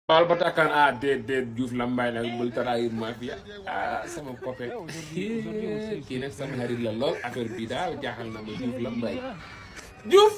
Baal ba takkaan déet Diouf Lambaye nag bul trahir mafia sama copain kii nag sama xarit la lool affaire bi daal jaaxal na ma Diouf Lambaye Diouf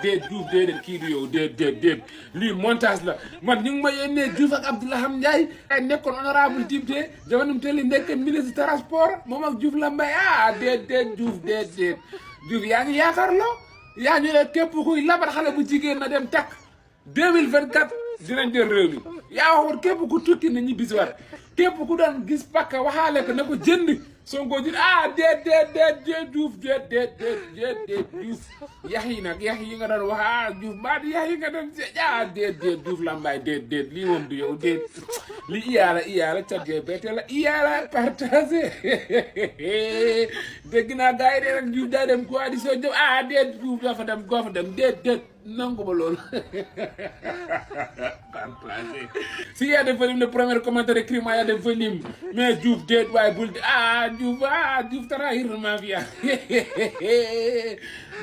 déet Diouf déedéet kii du yow déet lii montage la man ñu ngi ma yónnee Diouf ak Abdourahmane Ndiaye ay nekkoon honorable député jamono teel nekk ministre transport moom ak Diouf Lambaye déet Diouf Diouf yaa ngi yaakaarloo yaa ñu ne képp kuy labar xale bu jigéen na dem takk 2024 dinañ jël réew mi yaa waxoon képp ku tukki na ñibbi si waat képp ku doon gis pakka waxaale ko na ko jënd Sonko jënd déet Diouf déet Diouf yax yi nag yax yi nga doon wax Diouf mbaa di yax yi nga doon déet Diouf Lambaye déet lii moom du yow déet li iyaala chat GPT la iyaala partagé dégg naa gars yi de rek Diouf daa dem coalition jëm déet Diouf dafa dem goo fa dem déet nangu ba loolu partagé si yaa dem fa lim le premier commentaire écrit ma yaa dem fa lim mais Diouf déet waaye bul Diouf trahir mafia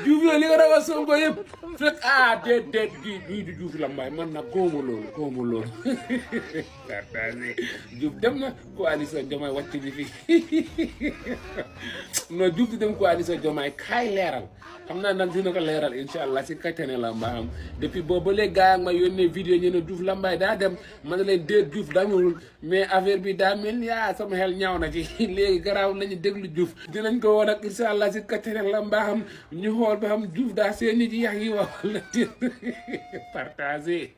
Diouf yow li nga doon wax Sonko yëpp fekk déet du Diouf Lambaye man nag góomu loolu partagé Diouf dem na coalition Diomaye wàcc bi fi non Diouf di dem coalition Diomaye kaay leeral xam naa nag dina ko leeral incha allah si kattane la mbaam depuis boobu ba léegi gaa ma yónnee vidéo ñu ne Diouf Lambaye daa dem ma ne leen déet Diouf damul mais affaire bi daa mel ni sama xel ñaaw na ci léegi garaaw nañu déglu Diouf dinañ ko woon ak incha allah si kattane la mbaam ñu xool ba xam Diouf daa seen nit yi yax yi wax la partagé